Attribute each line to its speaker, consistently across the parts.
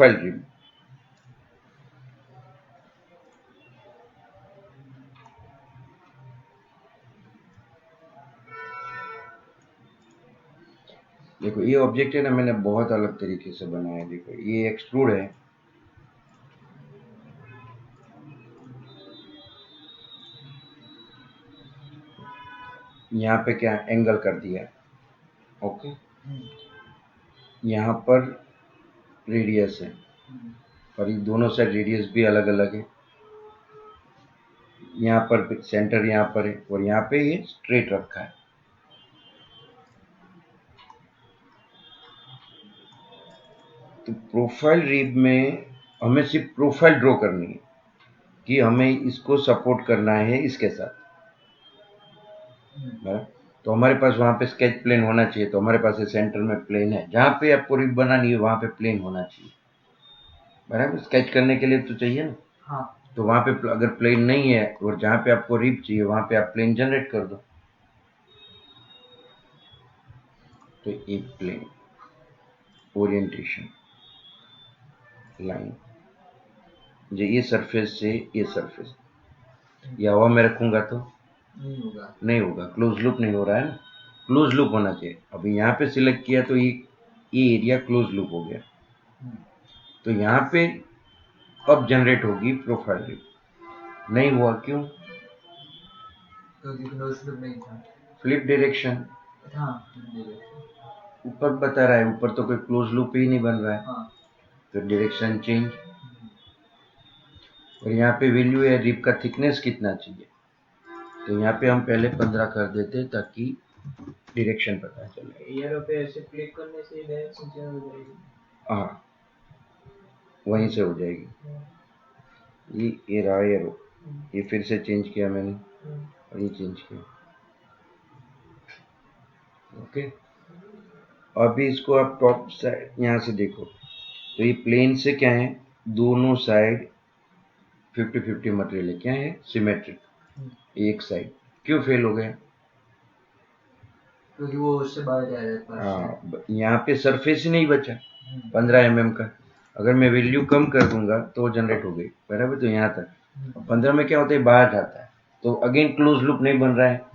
Speaker 1: Profile rib. देखो ये object है ना, मैंने बहुत अलग तरीके से बनाया है। देखो ये एक्सट्रूड है, यहाँ पे क्या एंगल कर दिया, ओके। यहाँ पर रेडियस है, और ये दोनों साइड रेडियस भी अलग अलग है। यहाँ पर सेंटर यहाँ पर है, और यहाँ पे ये स्ट्रेट रखा है। तो प्रोफाइल रिब में हमें सिर्फ प्रोफाइल ड्रॉ करनी है कि हमें इसको सपोर्ट करना है इसके साथ, बराबर। तो हमारे पास वहाँ पे स्केच प्लेन होना चाहिए, तो हमारे पास ये सेंटर में प्लेन है। जहाँ पे आपको रिब बनानी है वहाँ पे प्लेन होना चाहिए, बराबर। स्केच करने के लिए तो चाहिए ना। हाँ। तो वहाँ पे अगर प्लेन नहीं है और जहाँ पे आपको रिब चाहिए वहाँ पे आप प्लेन जनरेट कर दो। तो एक प्लेन, ओरिएंटेशन, लाइन, ये सरफेस से ये सरफेस, ये हवा में रखूंगा तो नहीं होगा, क्लोज लूप नहीं हो रहा है ना, क्लोज लूप होना चाहिए। अभी यहाँ पे सिलेक्ट किया तो ये एरिया क्लोज लूप हो गया। तो यहाँ पे अब जनरेट होगी प्रोफाइल रिब। नहीं हुआ क्यों? फ्लिप डायरेक्शन, ऊपर बता रहा है, ऊपर तो कोई क्लोज लूप ही नहीं बन रहा है। हाँ। तो डायरेक्शन चेंज, और यहाँ पे वैल्यू है रिब का थिकनेस कितना चाहिए, तो यहाँ पे हम पहले 15 कर देते ताकि डायरेक्शन पता चले। एरो पे ऐसे क्लिक करने से डायरेक्शन चेंज हो जाएगी। हाँ, वहीं से हो जाएगी। ये रहा एरो, ये फिर से चेंज किया मैंने, और ये चेंज किया, ओके। अभी इसको आप टॉप साइड यहाँ से देखो, तो ये प्लेन से क्या है, दोनों साइड 50-50 मटेरियल है, क्या है, सिमेट्रिक। एक साइड क्यों फेल हो गया? क्योंकि वो उससे बाहर जा रहा है। हाँ, यहाँ पे सरफेस ही नहीं बचा 15 mm का। अगर मैं वैल्यू कम कर दूंगा तो जनरेट हो गई, बराबर। तो यहाँ तक 15 में क्या होता है, बाहर जाता है, तो अगेन क्लोज लूप नहीं बन रहा है,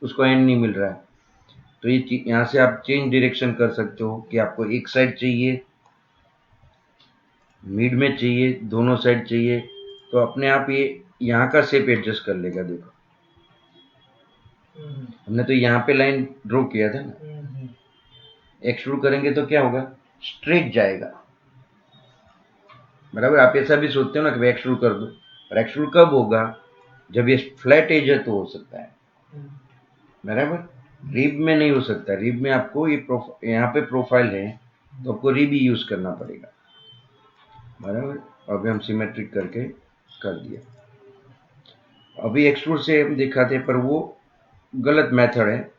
Speaker 1: उसको एंड नहीं मिल रहा है। तो ये यहाँ से आप चेंज डायरेक्शन कर सकते हो कि आपको एक साइड चाहिए, मिड में चाहिए, दोनों साइड चाहिए, तो अपने आप ये यहाँ का शेप एडजस्ट कर लेगा। देखो हमने तो यहाँ पे लाइन ड्रॉ किया था ना, एक्सट्रूड करेंगे तो क्या होगा, स्ट्रेट जाएगा, बराबर। आप ऐसा भी सोचते हो ना कि एक्सट्रूड कर दो, पर एक्सट्रूड कब होगा, जब ये फ्लैट एज है तो हो सकता है, बराबर। रिब में नहीं हो सकता। रिब में आपको ये यहाँ पे प्रोफाइल है तो आपको रिब ही यूज करना पड़ेगा, बराबर। अभी हम सिमेट्रिक करके कर दिया। अभी एक्सट्रूड से हम दिखाते, पर वो गलत मेथड है।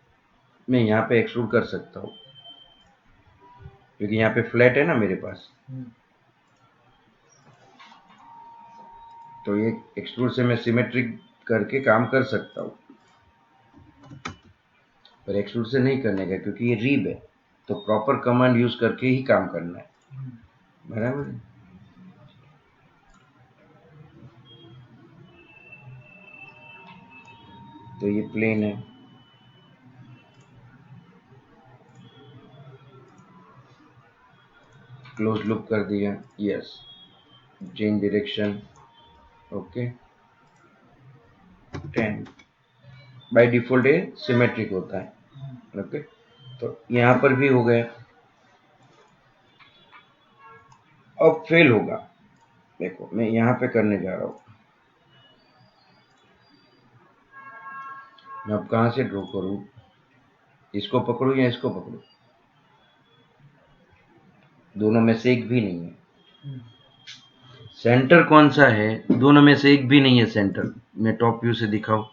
Speaker 1: मैं यहाँ पे एक्सट्रूड कर सकता हूँ क्योंकि यहाँ पे फ्लैट है ना मेरे पास, तो ये एक्सट्रूड से मैं सिमेट्रिक करके काम कर सकता हूँ, पर एक्सट्रूड से नहीं करने का क्योंकि ये रिब है, तो प्रॉपर कमांड यूज करके ही काम करना है, बराबर। तो ये प्लेन है, क्लोज लूप कर दिया, yes, change direction, okay. 10 by default ये सिमेट्रिक होता है, ओके। तो यहाँ पर भी हो गया। अब फेल होगा, देखो मैं यहाँ पे करने जा रहा हूँ, मैं अब कहाँ से ड्रॉ करूँ, इसको पकड़ू या इसको पकड़ू, दोनों में से एक भी नहीं है। सेंटर कौन सा है, दोनों में से एक भी नहीं है सेंटर। मैं टॉप व्यू से दिखाऊं,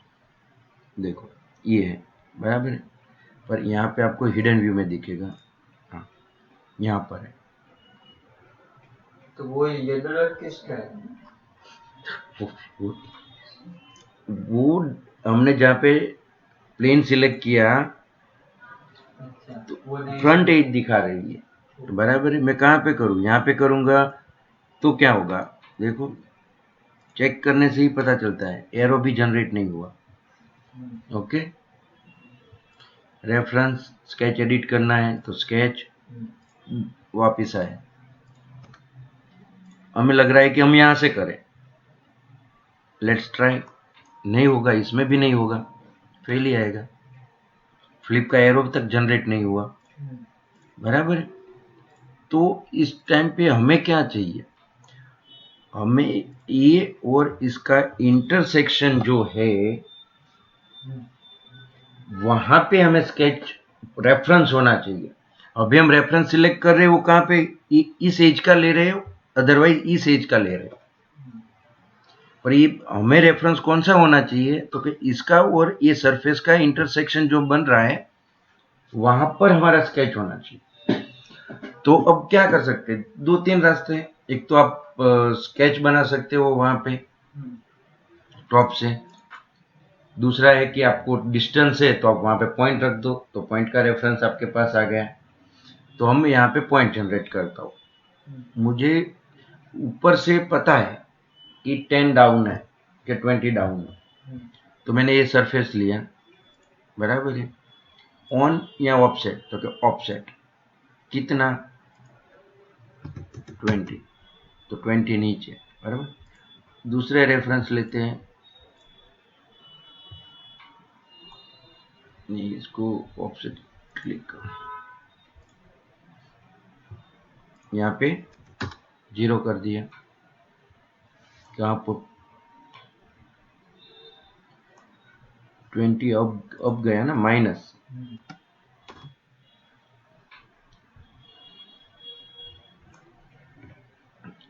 Speaker 1: देखो ये है, बराबर है, पर यहाँ पे आपको हिडन व्यू में दिखेगा, हाँ यहाँ पर है।
Speaker 2: तो वो ये डॉट किसका है?
Speaker 1: वो हमने जहाँ पे प्लेन सिलेक्ट किया तो फ्रंट एज दिखा रही है, तो बराबर है। मैं कहाँ पे करूँ, यहाँ पे करूँगा तो क्या होगा, देखो चेक करने से ही पता चलता है, एरो भी जनरेट नहीं हुआ। ओके, रेफरेंस स्केच एडिट करना है तो स्केच वापिस आए, हमें लग रहा है कि हम यहां से करें, लेट्स ट्राई, नहीं होगा, इसमें भी नहीं होगा, फेल ही आएगा, फ्लिप का एरो तक जनरेट नहीं हुआ, बराबर है। तो इस टाइम पे हमें क्या चाहिए, हमें ये और इसका इंटरसेक्शन जो है वहां पे हमें स्केच रेफरेंस होना चाहिए। अभी हम रेफरेंस सिलेक्ट कर रहे हो कहां पे, इस एज का ले रहे हो, अदरवाइज इस एज का ले रहे हो, पर ये हमें रेफरेंस कौन सा होना चाहिए, तो कि इसका और ये सरफेस का इंटरसेक्शन जो बन रहा है वहां पर हमारा स्केच होना चाहिए। तो अब क्या कर सकते हैं, दो तीन रास्ते हैं, एक तो आप स्केच बना सकते हो वहां पे टॉप से, दूसरा है कि आपको डिस्टेंस है तो आप वहां पे पॉइंट रख दो, तो पॉइंट का रेफरेंस आपके पास आ गया। तो हम यहाँ पे पॉइंट जनरेट करता हूँ, मुझे ऊपर से पता है कि 10 डाउन है कि 20 डाउन है, तो मैंने ये सरफेस लिया, बराबर है, ऑन या ऑफसेट, तो कि ऑफसेट कितना 20, तो 20 नीचे, बराबर। दूसरे रेफरेंस लेते हैं, नहीं इसको ऑफसेट क्लिक करो, यहाँ पे 0 कर दिया, कहाँ पर 20 अब गया ना माइनस,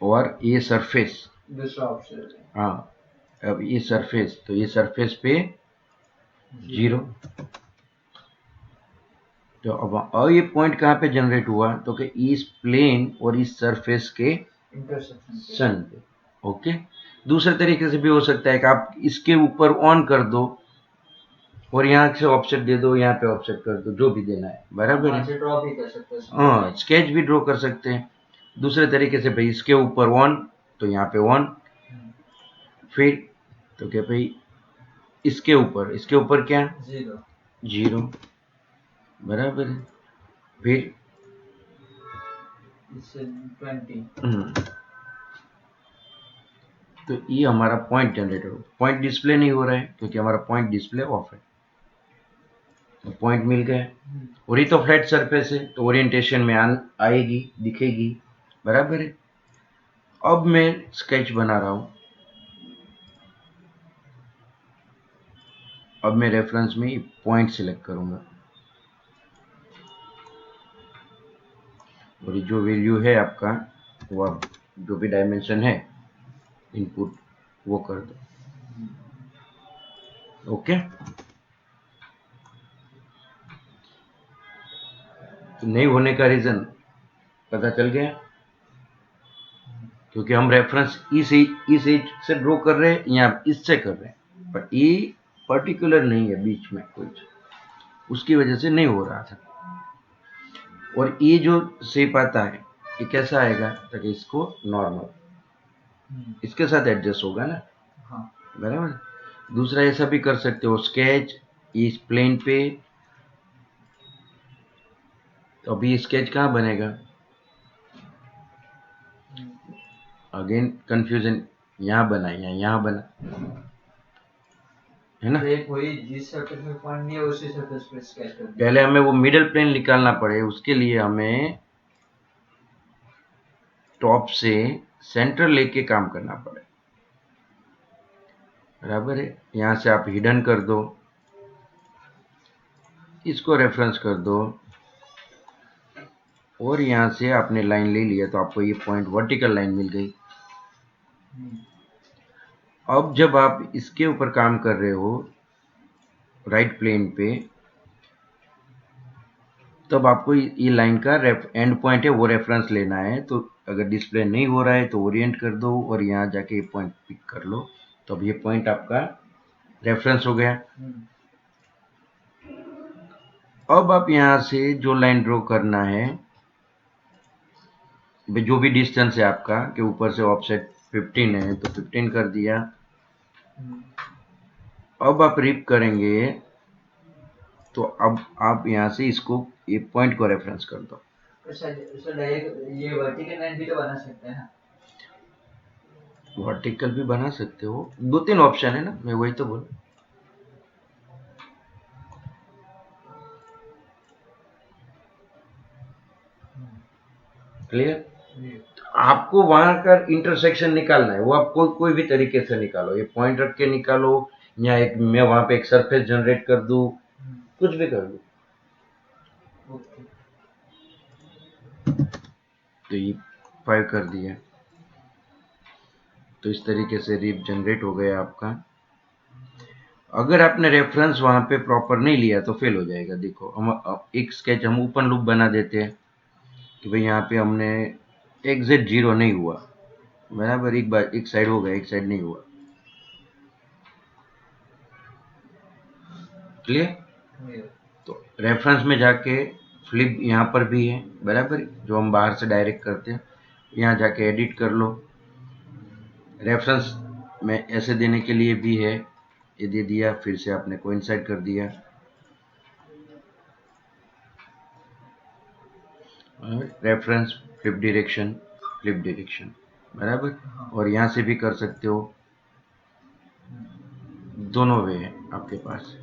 Speaker 1: और ये सरफेस
Speaker 2: दूसरा ऑप्शन,
Speaker 1: हाँ, अब ये सरफेस, तो ये सरफेस पे 0, तो अब ये पॉइंट कहाँ पे जनरेट हुआ, तो कि इस प्लेन और इस सरफेस के इंटरसेक्शन पे। ओके, दूसरे तरीके से भी हो सकता है कि आप इसके ऊपर ऑन कर दो और यहाँ से ऑफसेट दे दो, यहाँ पे ऑफसेट कर दो, जो भी देना है, बराबर है।
Speaker 2: ड्रॉ भी कर सकते हैं,
Speaker 1: हाँ, स्केच भी ड्रॉ कर सकते हैं। दूसरे तरीके से भाई इसके ऊपर ऑन, तो यहाँ पे ऑन, फिर तो क्या भाई इसके ऊपर क्या 0, बराबर है, फिर 20, तो ये हमारा पॉइंट जनरेटर, पॉइंट डिस्प्ले नहीं हो रहा है क्योंकि हमारा पॉइंट डिस्प्ले ऑफ है, तो पॉइंट मिल गया, और ये तो फ्लैट सरफेस है तो ओरिएंटेशन में आएगी, दिखेगी, बराबर है। अब मैं स्केच बना रहा हूं, अब मैं रेफरेंस में पॉइंट सिलेक्ट करूंगा, और जो वैल्यू है आपका, वो आप जो भी डायमेंशन है इनपुट वो कर दो, ओके। तो नहीं होने का रीजन पता चल गया, क्योंकि हम रेफरेंस इस एज से ड्रॉ कर रहे हैं या इससे कर रहे हैं, पर ये पर्टिकुलर नहीं है बीच में कोई, उसकी वजह से नहीं हो रहा था। और ये जो शेप आता है ये कैसा आएगा, ताकि इसको नॉर्मल इसके साथ एडजस्ट होगा ना, बराबर। दूसरा ऐसा भी कर सकते हो, स्केच इस प्लेन पे, तो अभी स्केच कहाँ बनेगा, अगेन कंफ्यूजन, यहाँ बना या यहाँ बना, है ना।
Speaker 2: जिस सरफेस में पॉइंट नहीं है उसी सरफेस पे स्केच करना,
Speaker 1: पहले हमें वो मिडल प्लेन निकालना पड़े, उसके लिए हमें टॉप से सेंटर लेके काम करना पड़े, बराबर है। यहां से आप हिडन कर दो, इसको रेफरेंस कर दो, और यहां से आपने लाइन ले लिया तो आपको ये पॉइंट वर्टिकल लाइन मिल गई। अब जब आप इसके ऊपर काम कर रहे हो राइट प्लेन पे, तब आपको ये लाइन का एंड पॉइंट है वो रेफरेंस लेना है, तो अगर डिस्प्ले नहीं हो रहा है तो ओरिएंट कर दो और यहाँ जाके ये पॉइंट पिक कर लो, तो अब ये पॉइंट आपका रेफरेंस हो गया। अब आप यहाँ से जो लाइन ड्रॉ करना है जो भी डिस्टेंस है आपका कि ऊपर से ऑफसेट 15 है तो 15 कर दिया। अब आप रिप करेंगे तो अब आप यहाँ से इसको ये पॉइंट को रेफरेंस कर दो।
Speaker 2: ये वर्टिकल लाइन भी तो बना सकते हैं ना?
Speaker 1: वर्टिकल भी बना सकते हो, 2-3 ऑप्शन है ना, मैं वही तो बोल। क्लियर? आपको वहां का इंटरसेक्शन निकालना है, वो आप कोई भी तरीके से निकालो, ये पॉइंट रख के निकालो या एक मैं वहां पे एक सरफेस जनरेट कर दूं, कुछ भी कर दूं। तो ये 5 कर दिया, तो इस तरीके से रिप जनरेट हो गया आपका। अगर आपने रेफरेंस वहां पे प्रॉपर नहीं लिया तो फेल हो जाएगा। देखो हम एक स्केच हम ओपन लूप बना देते हैं कि भाई यहाँ पे हमने एग्जैक्ट 0 नहीं हुआ, बराबर, एक बार एक साइड हो गया, एक साइड नहीं हुआ। क्लियर? तो रेफरेंस में जाके फ्लिप यहाँ पर भी है, बराबर, जो हम बाहर से डायरेक्ट करते हैं, यहाँ जाके एडिट कर लो। रेफरेंस में ऐसे देने के लिए भी है, ये दे दिया, फिर से आपने कोइंसाइड कर दिया। रेफरेंस फ्लिप डायरेक्शन, बराबर। और यहाँ से भी कर सकते हो, दोनों वे है आपके पास।